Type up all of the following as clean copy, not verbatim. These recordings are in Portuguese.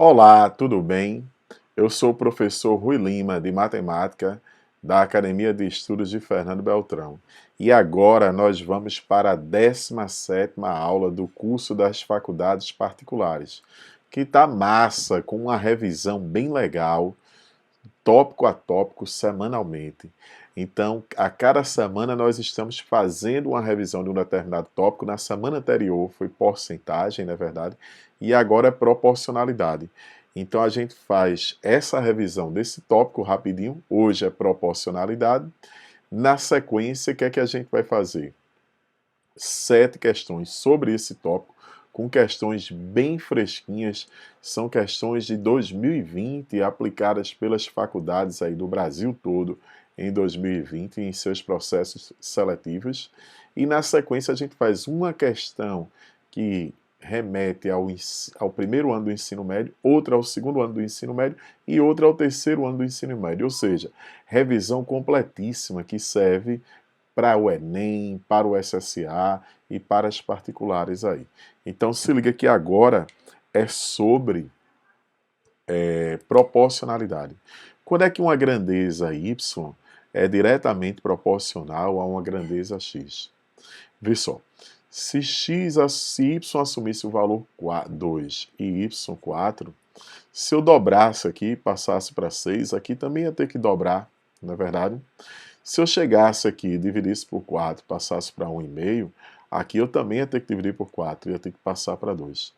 Olá, tudo bem? Eu sou o professor Rui Lima, de Matemática, da Academia de Estudos de Fernando Beltrão. E agora nós vamos para a 17ª aula do curso das Faculdades Particulares, que está massa, com uma revisão bem legal, tópico a tópico, semanalmente. Então, a cada semana nós estamos fazendo uma revisão de um determinado tópico. Na semana anterior foi porcentagem, não é verdade? E agora é proporcionalidade. Então, a gente faz essa revisão desse tópico rapidinho. Hoje é proporcionalidade. Na sequência, o que é que a gente vai fazer? 7 questões sobre esse tópico, com questões bem fresquinhas, são questões de 2020 aplicadas pelas faculdades aí do Brasil todo em 2020 em seus processos seletivos. E na sequência a gente faz uma questão que remete ao primeiro ano do ensino médio, outra ao segundo ano do ensino médio e outra ao terceiro ano do ensino médio, ou seja, revisão completíssima que serve para o Enem, para o SSA e para as particulares aí. Então se liga que agora é sobre proporcionalidade. Quando é que uma grandeza y é diretamente proporcional a uma grandeza x? Vê só, se y assumisse o valor 2 e y 4, se eu dobrasse aqui e passasse para 6, aqui também ia ter que dobrar, não é verdade? Se eu chegasse aqui e dividisse por 4, passasse para 1,5, aqui eu também ia ter que dividir por 4, ia ter que passar para 2.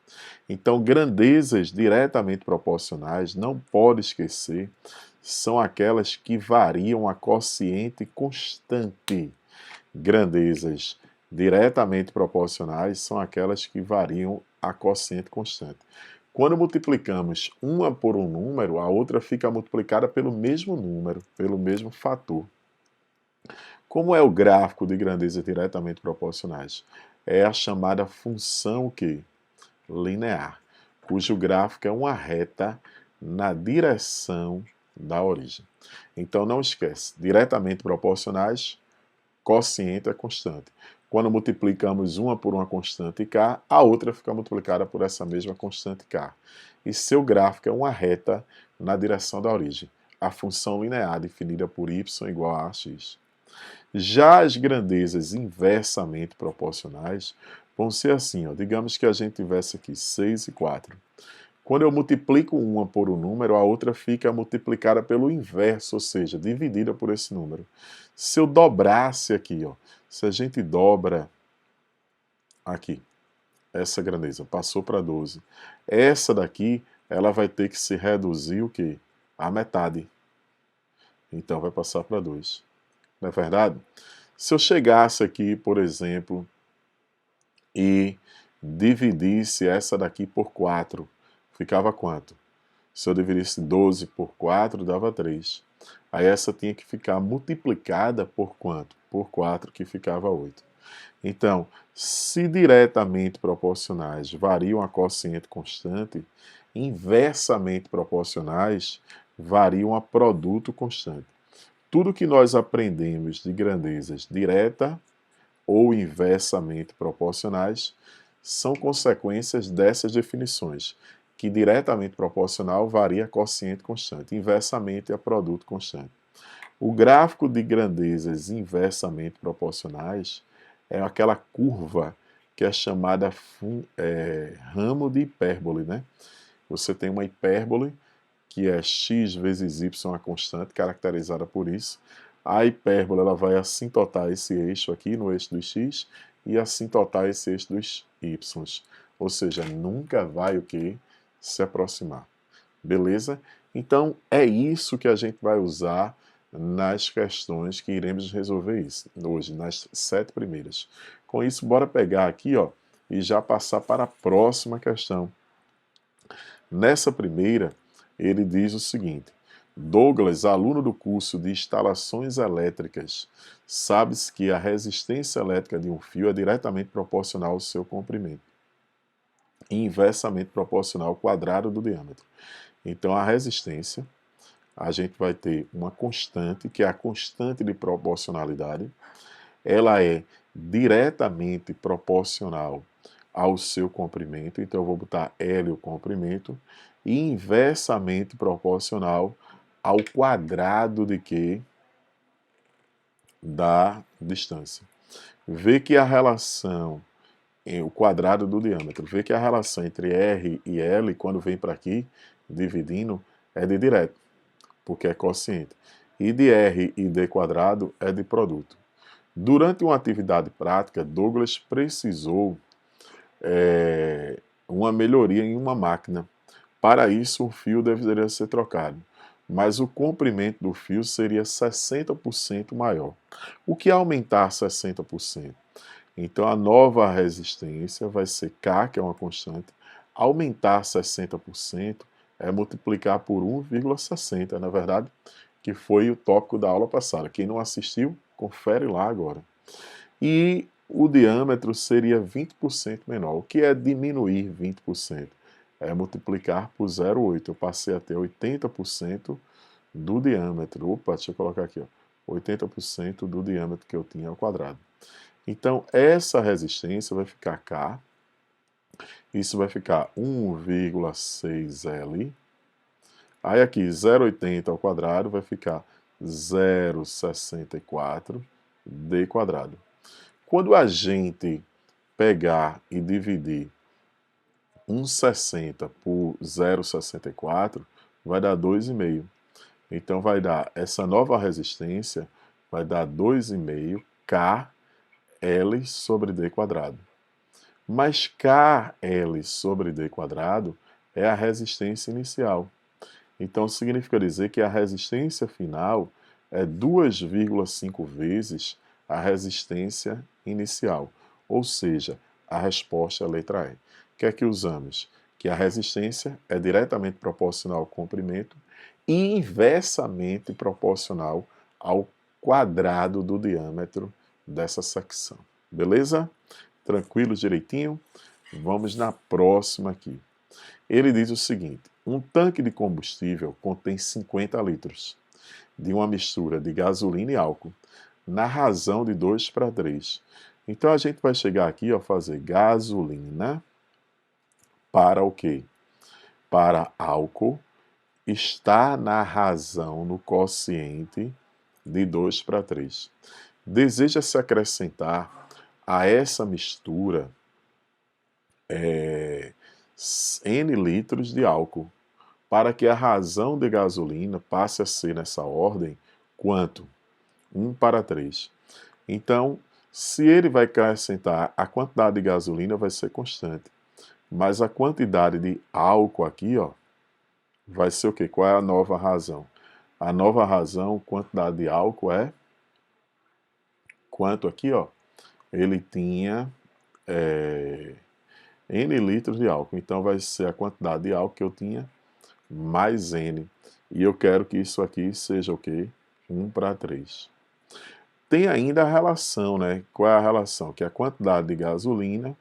Então, grandezas diretamente proporcionais, não pode esquecer, são aquelas que variam a quociente constante. Grandezas diretamente proporcionais são aquelas que variam a quociente constante. Quando multiplicamos uma por um número, a outra fica multiplicada pelo mesmo número, pelo mesmo fator. Como é o gráfico de grandezas diretamente proporcionais? É a chamada função que? Linear, cujo gráfico é uma reta na direção da origem. Então não esquece, diretamente proporcionais, quociente é constante. Quando multiplicamos uma por uma constante k, a outra fica multiplicada por essa mesma constante k. E seu gráfico é uma reta na direção da origem. A função linear definida por y igual a x. Já as grandezas inversamente proporcionais vão ser assim, ó. Digamos que a gente tivesse aqui 6 e 4. Quando eu multiplico uma por um número, a outra fica multiplicada pelo inverso, ou seja, dividida por esse número. Se eu dobrasse aqui, ó, se a gente dobra aqui, essa grandeza passou para 12, essa daqui, ela vai ter que se reduzir o quê? A metade. Então vai passar para 2. Não é verdade? Se eu chegasse aqui, por exemplo, e dividisse essa daqui por 4, ficava quanto? Se eu dividisse 12 por 4, dava 3. Aí essa tinha que ficar multiplicada por quanto? Por 4, que ficava 8. Então, se diretamente proporcionais variam a quociente constante, inversamente proporcionais variam a produto constante. Tudo que nós aprendemos de grandezas direta ou inversamente proporcionais são consequências dessas definições, que diretamente proporcional varia a quociente constante, inversamente a produto constante. O gráfico de grandezas inversamente proporcionais é aquela curva que é chamada ramo de hipérbole, né? Você tem uma hipérbole que é x vezes y a constante, caracterizada por isso. A hipérbole ela vai assintotar esse eixo aqui, no eixo dos x, e assintotar esse eixo dos y. Ou seja, nunca vai o que? Se aproximar. Beleza? Então, é isso que a gente vai usar nas questões que iremos resolver isso, hoje, nas 7 primeiras. Com isso, bora pegar aqui, ó, e já passar para a próxima questão. Nessa primeira, ele diz o seguinte: Douglas, aluno do curso de instalações elétricas, sabe-se que a resistência elétrica de um fio é diretamente proporcional ao seu comprimento e inversamente proporcional ao quadrado do diâmetro. Então, a resistência, a gente vai ter uma constante, que é a constante de proporcionalidade. Ela é diretamente proporcional ao seu comprimento, então eu vou botar L o comprimento, e inversamente proporcional ao quadrado de Q da distância. Vê que a relação, o quadrado do diâmetro, vê que a relação entre R e L, quando vem para aqui, dividindo, é de direto, porque é quociente. E de R e D quadrado é de produto. Durante uma atividade prática, Douglas precisou uma melhoria em uma máquina. Para isso, o fio deveria ser trocado, mas o comprimento do fio seria 60% maior. O que é aumentar 60%? Então, a nova resistência vai ser K, que é uma constante. Aumentar 60% é multiplicar por 1,60, na verdade, que foi o tópico da aula passada. Quem não assistiu, confere lá agora. E o diâmetro seria 20% menor. O que é diminuir 20%? É multiplicar por 0,8. Eu passei a ter 80% do diâmetro. Opa, deixa eu colocar aqui, ó. 80% do diâmetro que eu tinha ao quadrado. Então, essa resistência vai ficar K. Isso vai ficar 1,6L. Aí aqui, 0,80 ao quadrado vai ficar 0,64 D quadrado. Quando a gente pegar e dividir 1,60 por 0,64, vai dar 2,5. Então vai dar, essa nova resistência vai dar 2,5 KL sobre D quadrado. Mas KL sobre D quadrado é a resistência inicial. Então significa dizer que a resistência final é 2,5 vezes a resistência inicial. Ou seja, a resposta é a letra E. O que é que usamos? Que a resistência é diretamente proporcional ao comprimento e inversamente proporcional ao quadrado do diâmetro dessa secção. Beleza? Tranquilo, direitinho? Vamos na próxima aqui. Ele diz o seguinte: um tanque de combustível contém 50 litros de uma mistura de gasolina e álcool, na razão de 2:3. Então a gente vai chegar aqui a fazer gasolina para o quê? Para álcool, está na razão, no quociente de 2:3. Deseja-se acrescentar a essa mistura N litros de álcool, para que a razão de gasolina passe a ser, nessa ordem, quanto? 1:3. Então, se ele vai acrescentar, a quantidade de gasolina vai ser constante. Mas a quantidade de álcool aqui, ó, vai ser o quê? Qual é a nova razão? A nova razão, quantidade de álcool é quanto aqui, ó? Ele tinha N litros de álcool. Então vai ser a quantidade de álcool que eu tinha mais N. E eu quero que isso aqui seja o quê? 1:3. Tem ainda a relação, né? Qual é a relação? Que é a quantidade de gasolina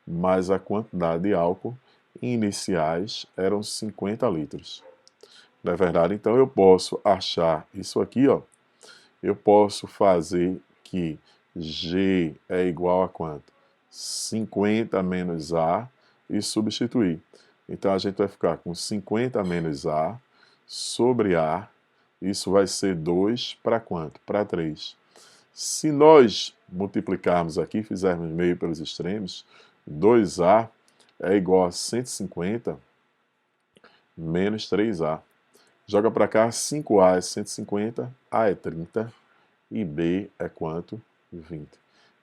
mais a quantidade de álcool iniciais eram 50 litros. Não é verdade? Então eu posso achar isso aqui, ó. Eu posso fazer que G é igual a quanto? 50 menos A e substituir. Então a gente vai ficar com 50 menos A sobre A. Isso vai ser 2 para quanto? Para 3. Se nós multiplicarmos aqui, fizermos meio pelos extremos, 2A é igual a 150 menos 3A. Joga para cá, 5A é 150, A é 30 e B é quanto? 20.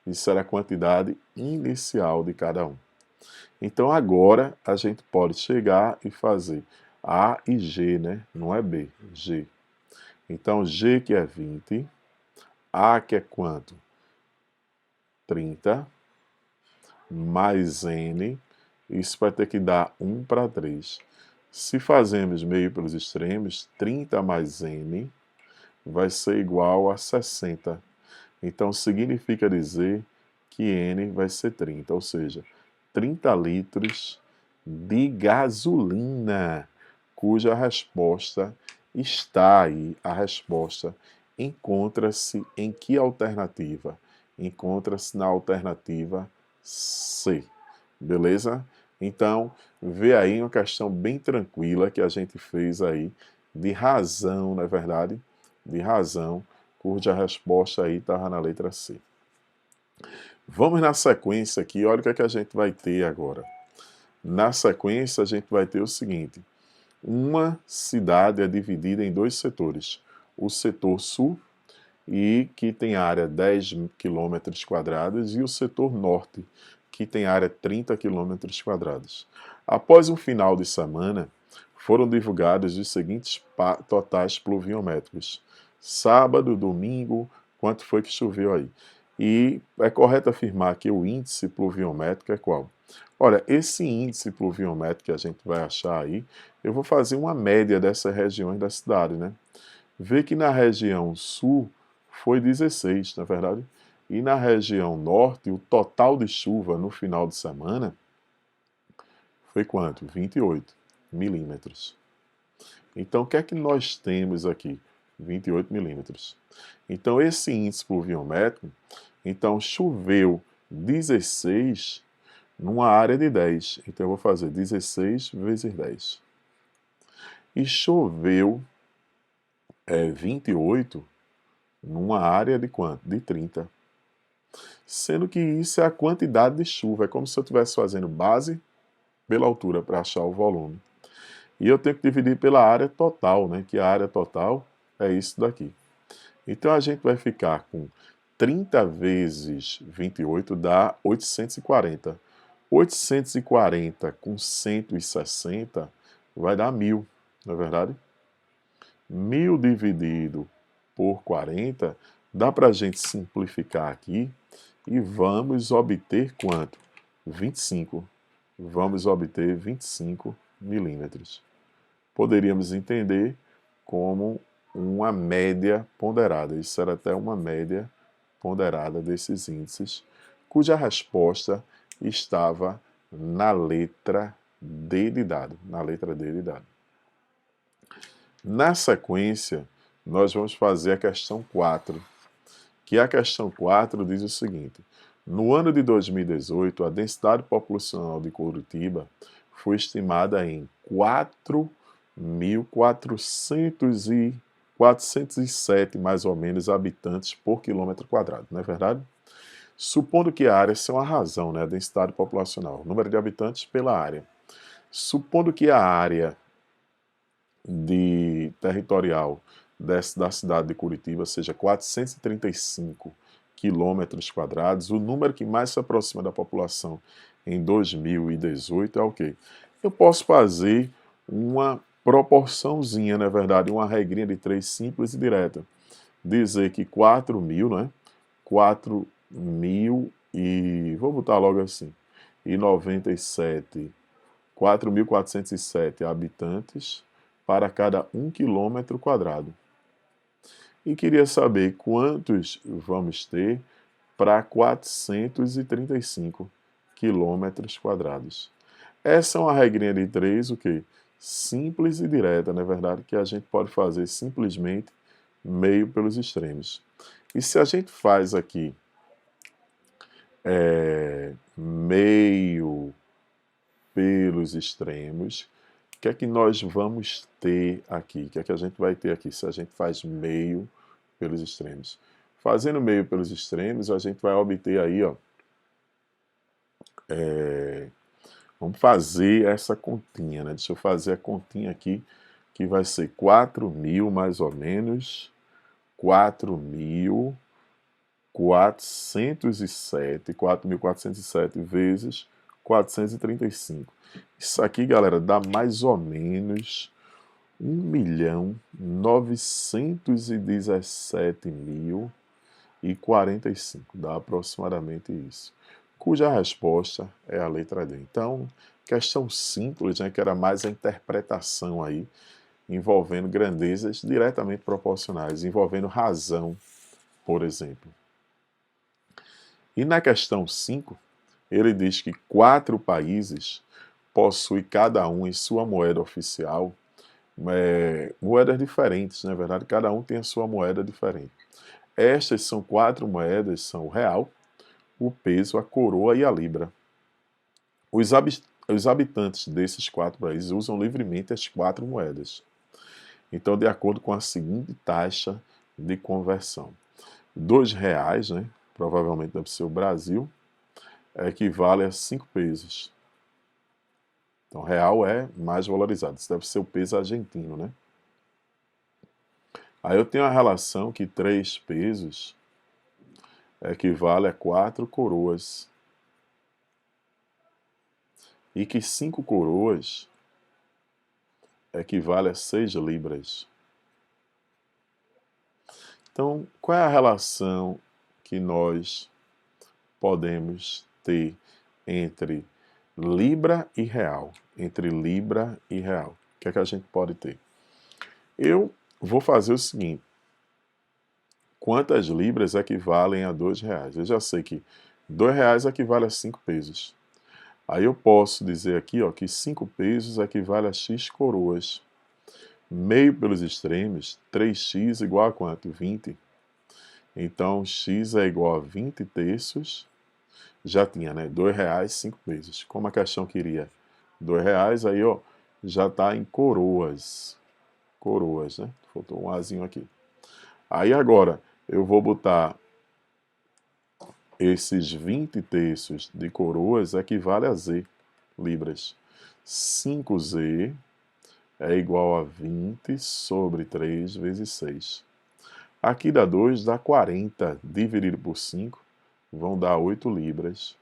Isso era a quantidade inicial de cada um. Então agora a gente pode chegar e fazer A e G, né? Não é B, G. Então G que é 20, A que é quanto? 30, mais N, isso vai ter que dar 1:3. Se fazemos meio pelos extremos, 30 mais N vai ser igual a 60. Então significa dizer que N vai ser 30, ou seja, 30 litros de gasolina, cuja resposta está aí. A resposta encontra-se em que alternativa? Encontra-se na alternativa C. Beleza? Então, vê aí uma questão bem tranquila que a gente fez aí, de razão, não é verdade? De razão, cuja resposta aí estava na letra C. Vamos na sequência aqui, olha o que é que a gente vai ter agora. Na sequência, a gente vai ter o seguinte: uma cidade é dividida em dois setores. O setor sul, e que tem área 10 quilômetros quadrados, e o setor norte, que tem área 30 quilômetros quadrados. Após um final de semana, foram divulgados os seguintes totais pluviométricos. Sábado, domingo, quanto foi que choveu aí? E é correto afirmar que o índice pluviométrico é qual? Olha, esse índice pluviométrico que a gente vai achar aí, eu vou fazer uma média dessas regiões da cidade, né? Vê que na região sul foi 16, na verdade, e na região norte o total de chuva no final de semana foi quanto? 28 milímetros. Então, o que é que nós temos aqui? 28 milímetros. Então, esse índice pluviométrico, então choveu 16 numa área de 10. Então, eu vou fazer 16 vezes 10. E choveu 28 numa área de quanto? De 30. Sendo que isso é a quantidade de chuva. É como se eu estivesse fazendo base pela altura para achar o volume. E eu tenho que dividir pela área total, né? Que a área total é isso daqui. Então a gente vai ficar com 30 vezes 28 dá 840. 840 com 160 vai dar 1000, não é verdade? 1000 dividido por 40 dá para a gente simplificar aqui e vamos obter quanto? 25. Vamos obter 25 milímetros. Poderíamos entender como uma média ponderada. Isso era até uma média ponderada desses índices, cuja resposta estava na letra D de dado. Na letra D de dado. Na sequência, nós vamos fazer a questão 4, que a questão 4 diz o seguinte: no ano de 2018, a densidade populacional de Curitiba foi estimada em 4.407 mais ou menos habitantes por quilômetro quadrado, não é verdade? Supondo que a área seja uma razão, né, a densidade populacional, número de habitantes pela área. Supondo que a área territorial da cidade de Curitiba seja 435 quilômetros quadrados, o número que mais se aproxima da população em 2018 é o quê? Eu posso fazer uma proporçãozinha, na verdade, uma regrinha de 3 simples e direta. Dizer que 4.000, né? 4.000 e... vou botar logo assim. E 4.407 habitantes para cada 1 quilômetro quadrado. E queria saber quantos vamos ter para 435 quilômetros quadrados. Essa é uma regrinha de 3, o quê? Simples e direta, não é verdade? Que a gente pode fazer simplesmente meio pelos extremos. E se a gente faz aqui meio pelos extremos, o que é que nós vamos ter aqui? O que é que a gente vai ter aqui se a gente faz meio pelos extremos? Fazendo meio pelos extremos, a gente vai obter aí, ó, vamos fazer essa continha, né? Deixa eu fazer a continha aqui, que vai ser 4.000 mais ou menos, 4.407 vezes 435. Isso aqui, galera, dá mais ou menos 1.917.045. Dá aproximadamente isso. Cuja resposta é a letra D. Então, questão simples, né, que era mais a interpretação aí, envolvendo grandezas diretamente proporcionais, envolvendo razão, por exemplo. E na questão 5, ele diz que 4 países possuem cada um em sua moeda oficial moedas diferentes, na verdade, cada um tem a sua moeda diferente. Estas são 4 moedas, são o real, o peso, a coroa e a libra. Os habitantes desses 4 países usam livremente as 4 moedas. Então, de acordo com a seguinte taxa de conversão. R$ 2, né, provavelmente deve ser o Brasil, equivale a 5 pesos. Então, real é mais valorizado. Isso deve ser o peso argentino, né? Aí eu tenho a relação que 3 pesos equivale a 4 coroas. E que 5 coroas equivale a 6 libras. Então, qual é a relação que nós podemos ter entre libra e real? Entre libra e real. O que é que a gente pode ter? Eu vou fazer o seguinte. Quantas libras equivalem a R$ 2? Eu já sei que R$ 2 equivale a 5 pesos. Aí eu posso dizer aqui, ó, que 5 pesos equivale a X coroas. Meio pelos extremos, 3x igual a quanto? 20. Então, x é igual a 20 terços. Já tinha, né? R$ 2, 5 pesos. Como a questão queria R$ 2, aí, ó, já está em coroas. Coroas, né? Faltou um azinho aqui. Aí agora, eu vou botar esses 20 terços de coroas equivale a Z, libras. 5Z é igual a 20 sobre 3 vezes 6. Aqui dá 2, dá 40, dividido por 5, vão dar 8 libras,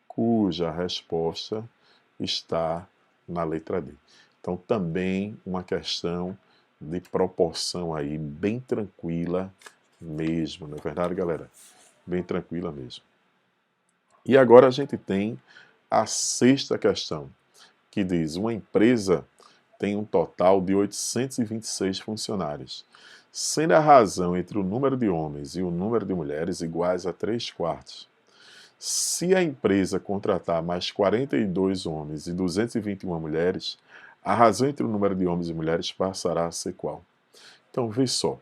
cuja resposta está na letra D. Então, também uma questão de proporção aí, bem tranquila mesmo, não é verdade, galera? Bem tranquila mesmo. E agora a gente tem a 6ª questão, que diz: uma empresa tem um total de 826 funcionários, sendo a razão entre o número de homens e o número de mulheres iguais a 3/4. Se a empresa contratar mais 42 homens e 221 mulheres, a razão entre o número de homens e mulheres passará a ser qual? Então, vê só.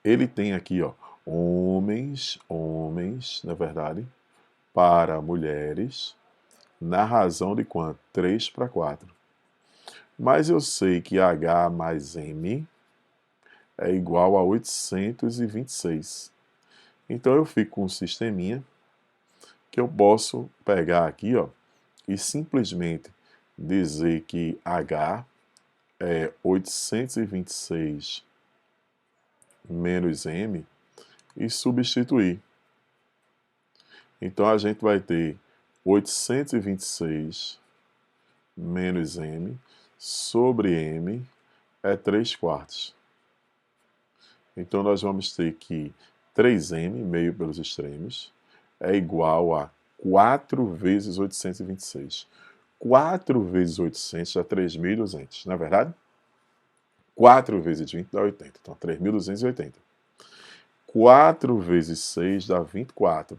Ele tem aqui, ó, homens, na verdade, para mulheres, na razão de quanto? 3/4. Mas eu sei que H mais M é igual a 826. Então eu fico com um sisteminha que eu posso pegar aqui, ó, e simplesmente dizer que H é 826 menos M e substituir. Então a gente vai ter 826 menos M sobre M é 3/4. Então nós vamos ter que 3M, meio pelos extremos, é igual a 4 vezes 826. 4 vezes 800 dá 3.200, não é verdade? 4 vezes 20 dá 80, então 3.280. 4 vezes 6 dá 24.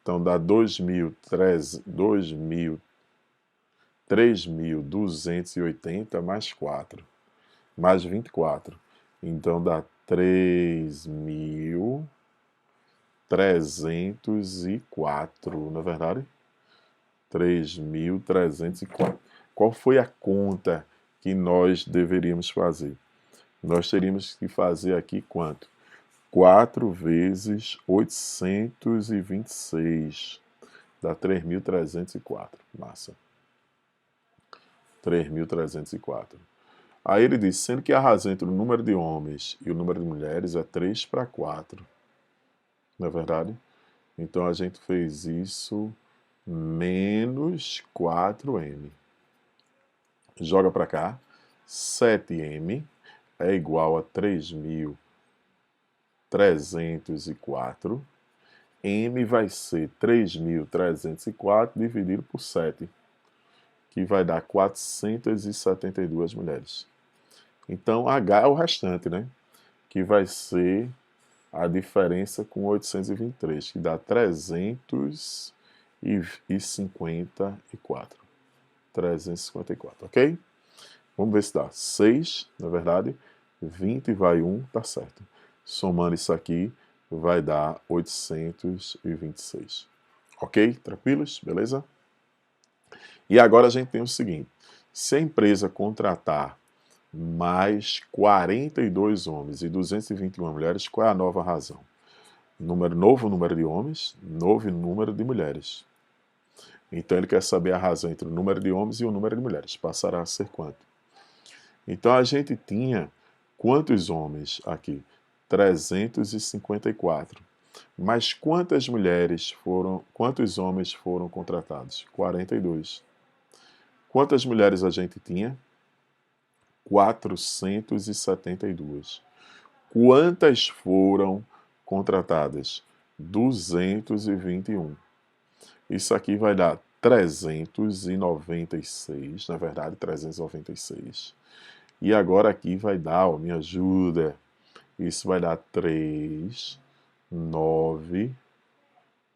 Então dá 3.280 mais 4, mais 24. Então dá 3.304, não é verdade? 3.304. Qual foi a conta que nós deveríamos fazer? Nós teríamos que fazer aqui quanto? 4 vezes 826. Dá 3.304. Massa. 3.304. Aí ele diz, sendo que a razão entre o número de homens e o número de mulheres é 3/4. Não é verdade? Então a gente fez isso menos 4M. Joga para cá. 7M é igual a 3.304. M vai ser 3.304 dividido por 7, que vai dar 472 mulheres. Então, H é o restante, né? Que vai ser a diferença com 823, que dá 354. 354, ok? Vamos ver se dá 6, na verdade. 20 vai 1, tá certo. Somando isso aqui, vai dar 826. Ok? Tranquilos? Beleza? E agora a gente tem o seguinte: se a empresa contratar mais 42 homens e 221 mulheres, qual é a nova razão? Novo número de homens, novo número de mulheres. Então ele quer saber a razão entre o número de homens e o número de mulheres. Passará a ser quanto? Então a gente tinha quantos homens aqui? 354. Mas quantos homens foram contratados? 42. Quantas mulheres a gente tinha? 472. Quantas foram contratadas? 221. Isso aqui vai dar 396, na verdade, 396. E agora aqui vai dar, me ajuda, isso vai dar 3, 9,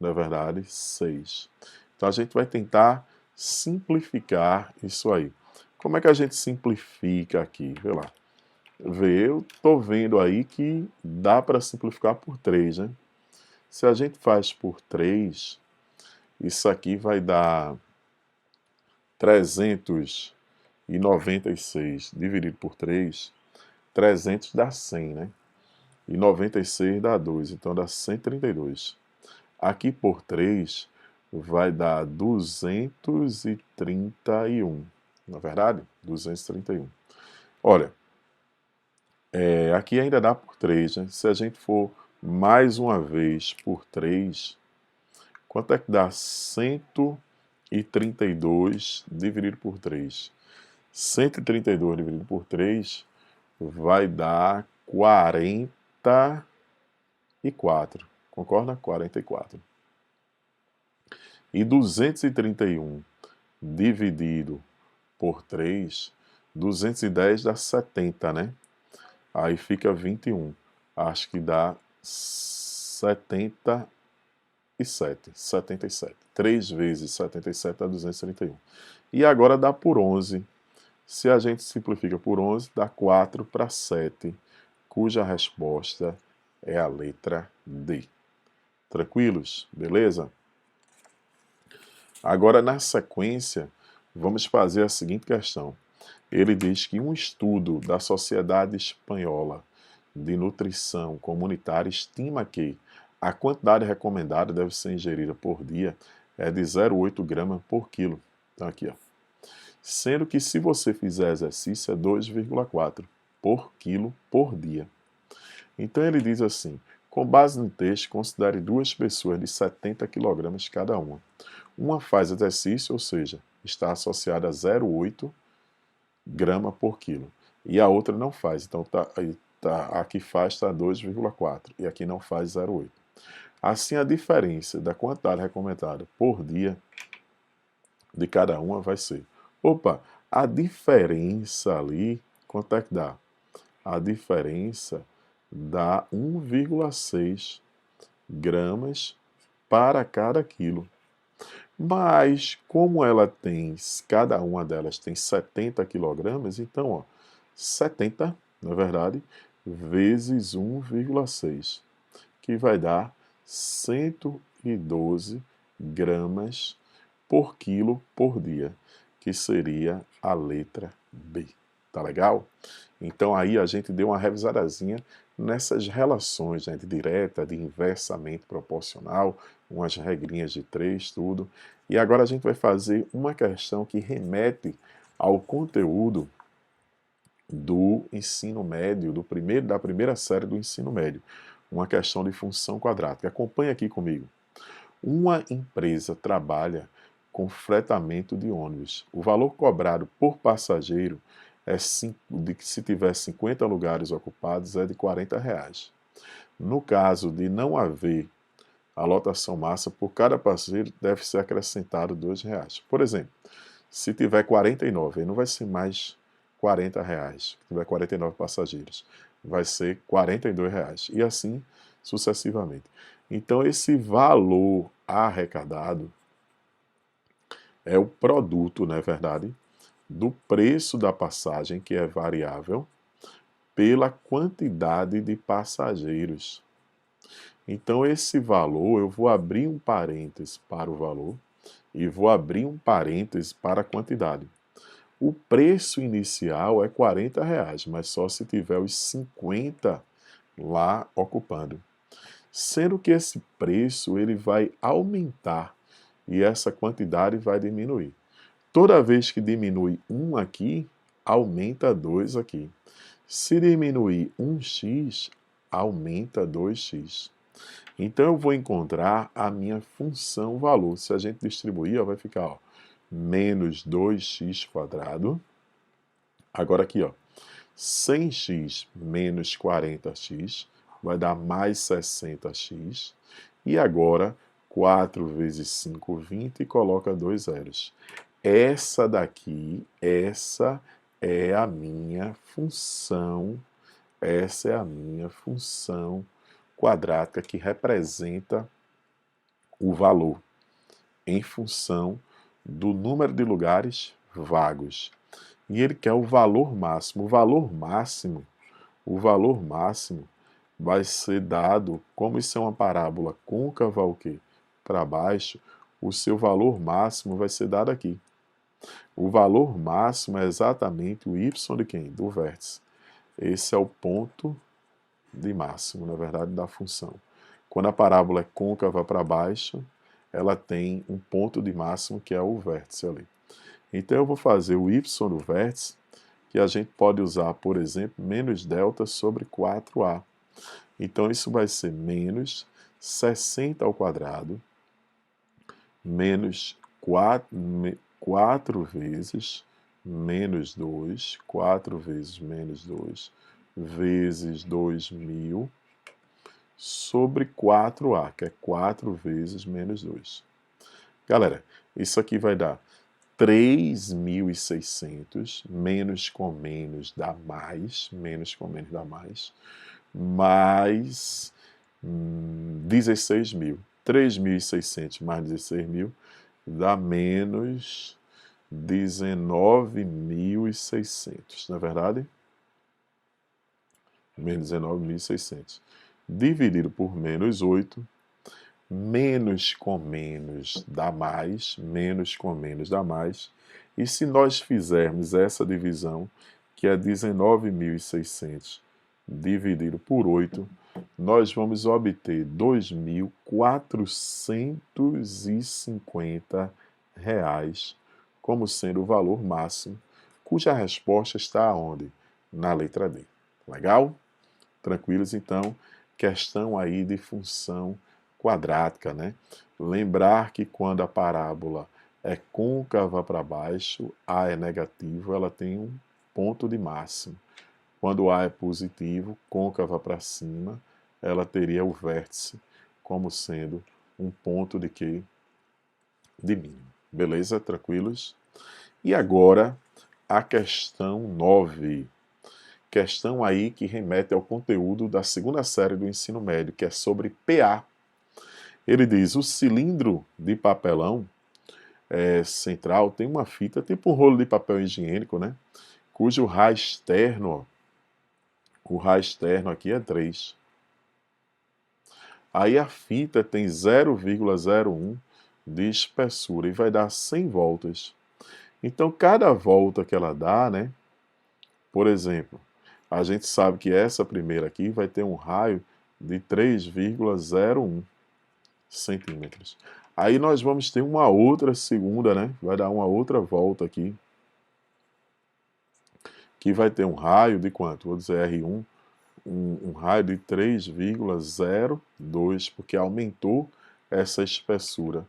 na verdade, 6. Então a gente vai tentar simplificar isso aí. Como é que a gente simplifica aqui? Vê lá. Eu estou vendo aí que dá para simplificar por 3, né? Se a gente faz por 3, isso aqui vai dar 396 dividido por 3. 300 dá 100, né? E 96 dá 2, então dá 132. Aqui por 3 vai dar 231. Na verdade, 231. Olha, aqui ainda dá por 3, né? Se a gente for mais uma vez por 3, quanto é que dá 132 dividido por 3? 132 dividido por 3 vai dar 44. Concorda? 44. E 231 dividido por 3, 210 dá 70, né? Aí fica 21. Acho que dá 77. 77. 3 vezes 77 dá 231. E agora dá por 11. Se a gente simplifica por 11, dá 4 para 7, cuja resposta é a letra D. Tranquilos? Beleza? Agora, na sequência, vamos fazer a seguinte questão. Ele diz que um estudo da Sociedade Espanhola de Nutrição Comunitária estima que a quantidade recomendada deve ser ingerida por dia é de 0,8 gramas por quilo. Então aqui, ó. Sendo que se você fizer exercício é 2,4 por quilo por dia. Então ele diz assim: com base no texto, considere duas pessoas de 70 kg cada uma. Uma faz exercício, ou seja, está associada a 0,8 grama por quilo. E a outra não faz, então a que faz está 2,4 e aqui não faz 0,8. Assim, a diferença da quantidade recomendada por dia de cada uma vai ser: opa, a diferença ali, quanto é que dá? A diferença dá 1,6 gramas para cada quilo. Mas, como cada uma delas tem 70 quilogramas, então, ó, 70, na verdade, vezes 1,6, que vai dar 112 gramas por quilo por dia, que seria a letra B. Tá legal? Então aí a gente deu uma revisadazinha nessas relações, né, de direta, de inversamente proporcional, umas regrinhas de 3, tudo. E agora a gente vai fazer uma questão que remete ao conteúdo do ensino médio, da primeira série do ensino médio. Uma questão de função quadrática. Acompanhe aqui comigo. Uma empresa trabalha com fretamento de ônibus. O valor cobrado por passageiro se tiver 50 lugares ocupados, é de R$ 40. No caso de não haver a lotação máxima, por cada passageiro deve ser acrescentado R$ 2. Por exemplo, se tiver 49, aí não vai ser mais R$ 40. Se tiver 49 passageiros, vai ser R$ 42. E assim sucessivamente. Então, esse valor arrecadado é o produto, não é verdade, do preço da passagem, que é variável, pela quantidade de passageiros. Então, esse valor, eu vou abrir um parênteses para o valor e vou abrir um parêntese para a quantidade. O preço inicial é R$ 40, mas só se tiver os 50 lá ocupando. Sendo que esse preço ele vai aumentar e essa quantidade vai diminuir. Toda vez que diminui 1 aqui, aumenta 2 aqui. Se diminuir 1x, aumenta 2x. Então eu vou encontrar a minha função valor. Se a gente distribuir, ó, vai ficar ó, menos 2x². Agora aqui, ó, 100x menos 40x vai dar mais 60x. E agora, 4 vezes 5, 20 e coloca 2 zeros. Essa daqui, essa é a minha função, essa é a minha função quadrática que representa o valor em função do número de lugares vagos. E ele quer o valor máximo. O valor máximo vai ser dado, como isso é uma parábola côncava o quê? Para baixo, o seu valor máximo vai ser dado aqui. O valor máximo é exatamente o y de quem? Do vértice. Esse é o ponto de máximo, na verdade, da função. Quando a parábola é côncava para baixo, ela tem um ponto de máximo que é o vértice ali. Então eu vou fazer o y do vértice, que a gente pode usar, por exemplo, menos delta sobre 4a. Então isso vai ser menos 60 ao quadrado, menos 4 vezes menos 2, 4 vezes menos 2, vezes 2.000, sobre 4a, que é 4 vezes menos 2. Galera, isso aqui vai dar 3.600, menos com menos dá mais, menos com menos dá mais 16.000. 3.600 mais 16.000 dá menos 19.600, não é verdade? Menos 19.600. Dividido por menos 8, menos com menos dá mais, menos com menos dá mais. E se nós fizermos essa divisão, que é 19.600 dividido por 8, nós vamos obter R$ 2.450 como sendo o valor máximo, cuja resposta está onde? Na letra D. Legal? Tranquilos? Então, questão aí de função quadrática, né? Lembrar que quando a parábola é côncava para baixo, A é negativo, ela tem um ponto de máximo. Quando A é positivo, côncava para cima, ela teria o vértice como sendo um ponto de quê? De mínimo. Beleza? Tranquilos? E agora, a questão 9. Questão aí que remete ao conteúdo da segunda série do ensino médio, que é sobre PA. Ele diz, o cilindro de papelão central tem uma fita, tipo um rolo de papel higiênico, né? Cujo raio externo, o raio externo aqui é 3. Aí a fita tem 0,01 de espessura e vai dar 100 voltas. Então, cada volta que ela dá, né? Por exemplo, a gente sabe que essa primeira aqui vai ter um raio de 3,01 centímetros. Aí nós vamos ter uma outra segunda, né? Vai dar uma outra volta aqui, que vai ter um raio de quanto? Vou dizer R1, um raio de 3,02, porque aumentou essa espessura.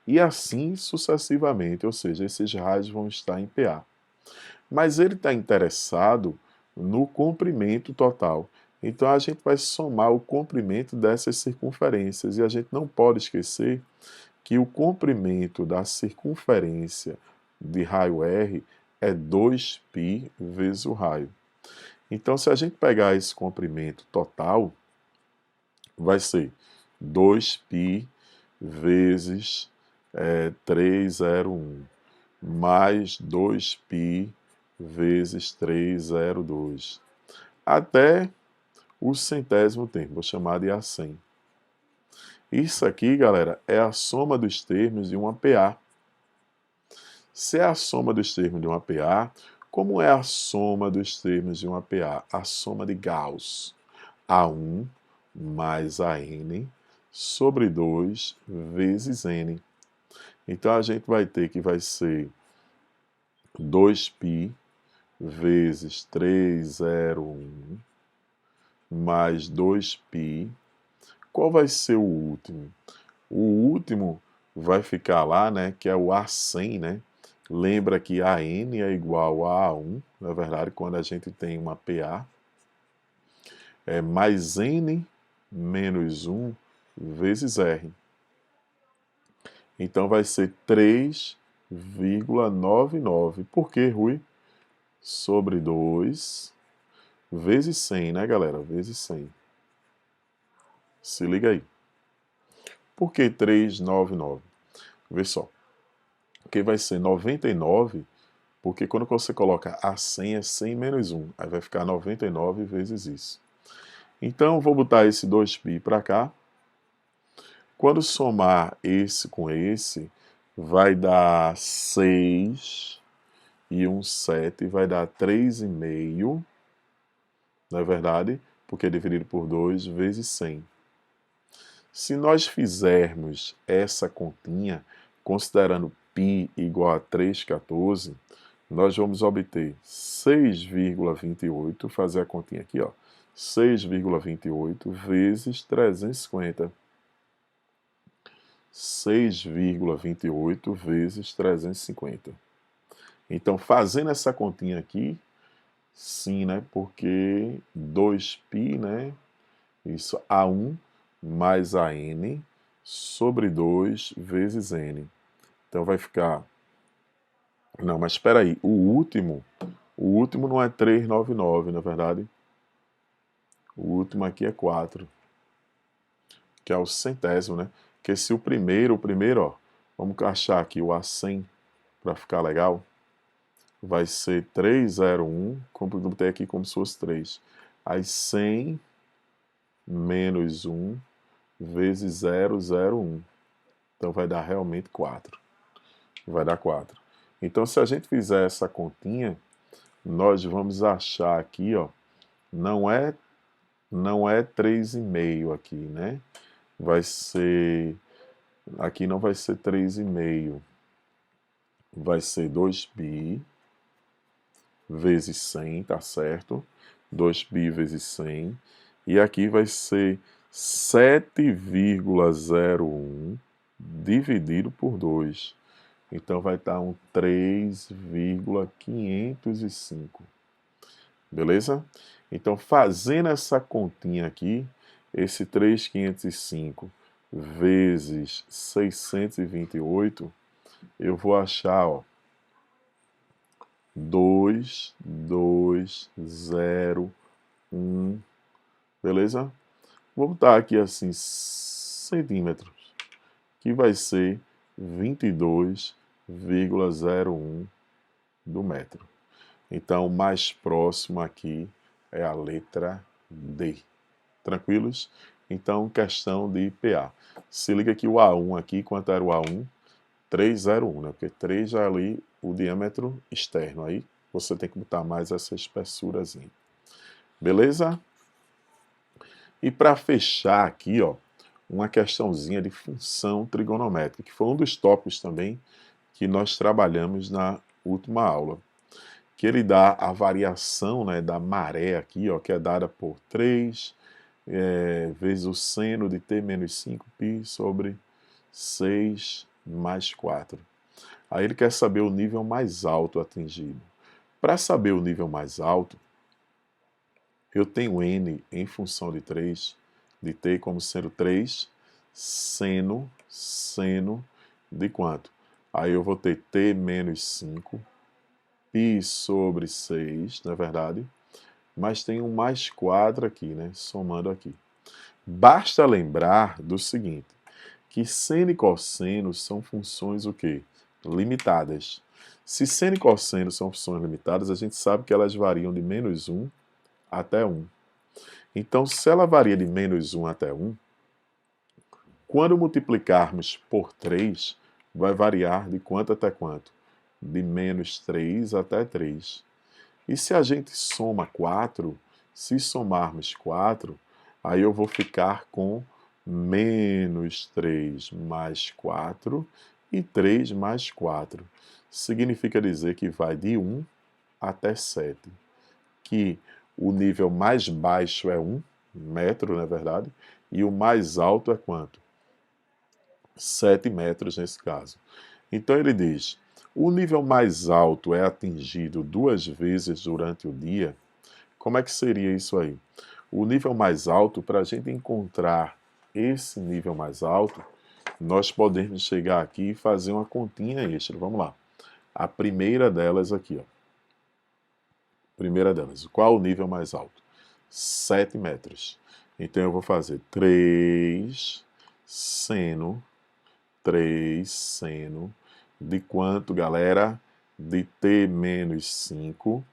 E assim sucessivamente, ou seja, esses raios vão estar em PA. Mas ele está interessado no comprimento total. Então a gente vai somar o comprimento dessas circunferências. E a gente não pode esquecer que o comprimento da circunferência de raio R é 2π vezes o raio. Então, se a gente pegar esse comprimento total, vai ser 2π vezes 301, mais 2π vezes 302, até o centésimo termo, vou chamar de A100. Isso aqui, galera, é a soma dos termos de uma PA. Se é a soma dos termos de uma PA, como é a soma dos termos de uma PA? A soma de Gauss. A1 mais AN sobre 2 vezes N. Então, a gente vai ter que vai ser 2π vezes 301 mais 2π. Qual vai ser o último? O último vai ficar lá, né, que é o A100, né? Lembra que AN é igual a A1, na verdade, quando a gente tem uma PA, é mais N menos 1 vezes R. Então vai ser 3,99. Por quê, Rui? Sobre 2 vezes 100, né, galera? Vezes 100. Se liga aí. Por que 399? Vê só. Porque vai ser 99, porque quando você coloca a 100 é 100 menos 1. Aí vai ficar 99 vezes isso. Então, vou botar esse 2π para cá. Quando somar esse com esse, vai dar 6 e 7, vai dar 3,5, não é verdade? Porque é dividido por 2 vezes 100. Se nós fizermos essa continha, considerando π igual a 3,14, nós vamos obter 6,28, fazer a continha aqui, ó, 6,28 vezes 350. 6,28 vezes 350. Então, fazendo essa continha aqui, sim, né? Porque 2π, né? Isso, A1 mais AN sobre 2 vezes N. Então, vai ficar... Não, mas espera aí. O último não é 399, na verdade. O último aqui é 4. Que é o centésimo, né? Porque se o primeiro, ó, vamos achar aqui o A100 para ficar legal, vai ser 301, como botei aqui como se fosse 3. Aí 100 menos 1 vezes 001. Então vai dar realmente 4. Vai dar 4. Então, se a gente fizer essa continha, nós vamos achar aqui, ó, não é 3,5 aqui, né? Vai ser... Aqui não vai ser 3,5. Vai ser 2π vezes 100, tá certo? 2π vezes 100. E aqui vai ser 7,01 dividido por 2. Então vai estar um 3,505. Beleza? Então, fazendo essa continha aqui, esse 3,505 vezes 628, eu vou achar, ó, 2,201, beleza? Vou botar aqui assim, centímetros, que vai ser 22,01 do metro. Então, o mais próximo aqui é a letra D. Tranquilos? Então, questão de PA. Se liga que o A1 aqui, quanto era o A1? 301, né? Porque 3 já é ali o diâmetro externo. Aí você tem que botar mais essa espessurazinha. Beleza? E para fechar aqui, ó, uma questãozinha de função trigonométrica, que foi um dos tópicos também que nós trabalhamos na última aula. Que ele dá a variação, né, da maré aqui, ó, que é dada por 3 vezes o seno de t menos 5π sobre 6 mais 4. Aí ele quer saber o nível mais alto atingido. Para saber o nível mais alto, eu tenho n em função de 3, de t como sendo 3, seno de quanto? Aí eu vou ter t menos 5, π sobre 6, não é verdade? Mas tem um mais 4 aqui, né? Somando aqui. Basta lembrar do seguinte, que seno e cosseno são funções o quê? Limitadas. Se seno e cosseno são funções limitadas, a gente sabe que elas variam de menos 1 até 1. Então, se ela varia de menos 1 até 1, quando multiplicarmos por 3, vai variar de quanto até quanto? de menos 3 até 3. E se a gente soma 4, se somarmos 4, aí eu vou ficar com menos 3 mais 4 e 3 mais 4. Significa dizer que vai de 1 até 7. Que o nível mais baixo é 1 metro, não é verdade? E o mais alto é quanto? 7 metros nesse caso. Então ele diz: o nível mais alto é atingido 2 vezes durante o dia. Como é que seria isso aí? O nível mais alto, para a gente encontrar esse nível mais alto, nós podemos chegar aqui e fazer uma continha extra. Vamos lá. A primeira delas aqui, ó. Primeira delas. Qual o nível mais alto? 7 metros. Então eu vou fazer 3 seno de quanto, galera? De t menos 5,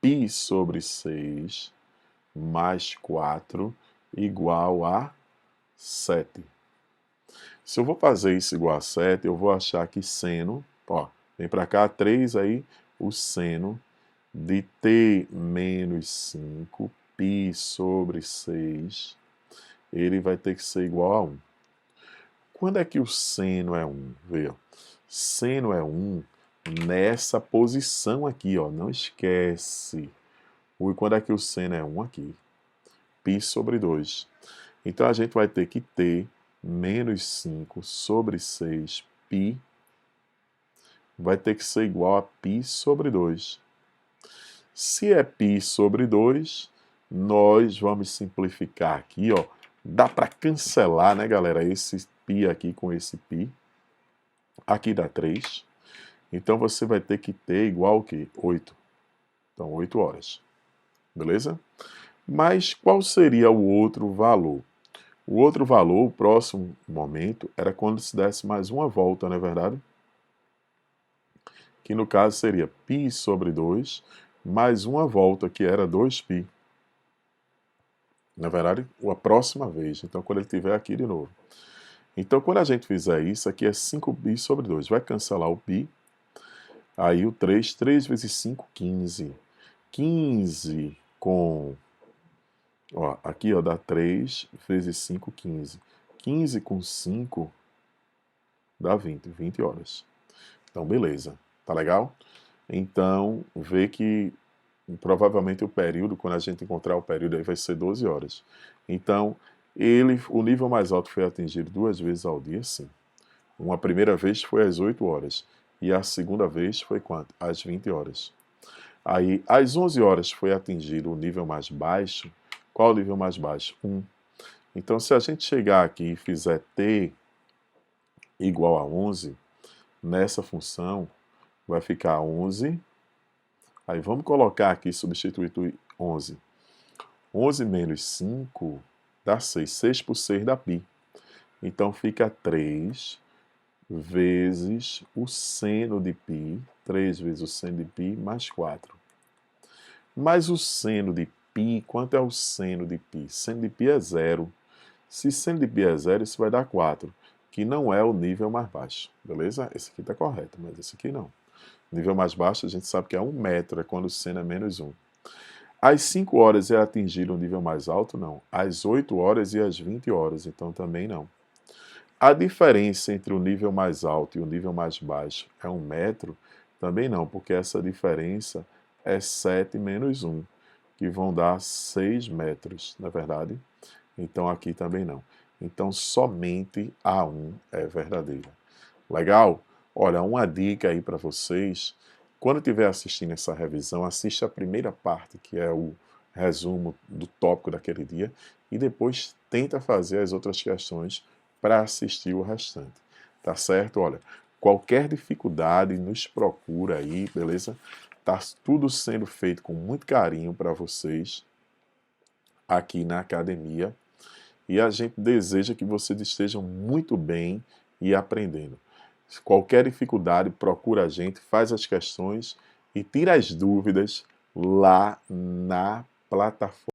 π sobre 6, mais 4, igual a 7. Se eu vou fazer isso igual a 7, eu vou achar que seno, ó, vem para cá, 3 aí, o seno de t menos 5, π sobre 6, ele vai ter que ser igual a 1. Quando é que o seno é 1? Vê, ó. Seno é 1 nessa posição aqui, ó. Não esquece. E quando é que o seno é 1 aqui? Π sobre 2. Então a gente vai ter que ter menos 5 sobre 6 π vai ter que ser igual a π sobre 2. Se é π sobre 2, nós vamos simplificar aqui, ó. Dá para cancelar, né, galera, esse π aqui com esse π. Aqui dá 3. Então você vai ter que ter igual o quê? 8. Então 8 horas. Beleza? Mas qual seria o outro valor? O outro valor, o próximo momento, era quando se desse mais uma volta, não é verdade? Que no caso seria π sobre 2, mais uma volta, que era 2π. Na verdade, a próxima vez. Então, quando ele estiver aqui de novo. Então, quando a gente fizer isso, aqui é 5π sobre 2. Vai cancelar o π. Aí o 3, 3 vezes 5, 15. 15 com... Ó, aqui ó, dá 3 vezes 5, 15. 15 com 5 dá 20. 20 horas. Então, beleza. Tá legal? Então, vê que provavelmente o período, quando a gente encontrar o período aí, vai ser 12 horas. Então, o nível mais alto foi atingido 2 vezes ao dia, sim. Uma primeira vez foi às 8 horas. E a segunda vez foi quanto? Às 20 horas. Aí, às 11 horas foi atingido o nível mais baixo. Qual o nível mais baixo? 1. Então, se a gente chegar aqui e fizer t igual a 11, nessa função, vai ficar 11. Aí, vamos colocar aqui, substituir 11. 11 menos 5 dá 6. 6 por 6 dá π. Então, fica 3 vezes o seno de π, 3 vezes o seno de π, mais 4. Mas o seno de π, quanto é o seno de π? Seno de π é 0. Se seno de π é 0, isso vai dar 4, que não é o nível mais baixo, beleza? Esse aqui está correto, mas esse aqui não. O nível mais baixo a gente sabe que é 1 metro, é quando o seno é menos 1. Às 5 horas é atingir o nível mais alto? Não. Às 8 horas e às 20 horas, então também não. A diferença entre o nível mais alto e o nível mais baixo é 1 metro? Também não, porque essa diferença é 7 menos 1, que vão dar 6 metros, não é verdade? Então aqui também não. Então somente a 1 é verdadeira. Legal? Olha, uma dica aí para vocês. Quando estiver assistindo essa revisão, assista a primeira parte, que é o resumo do tópico daquele dia, e depois tenta fazer as outras questões para assistir o restante. Tá certo? Olha, qualquer dificuldade, nos procura aí, beleza? Tá tudo sendo feito com muito carinho para vocês aqui na academia. E a gente deseja que vocês estejam muito bem e aprendendo. Qualquer dificuldade, procura a gente, faz as questões e tira as dúvidas lá na plataforma.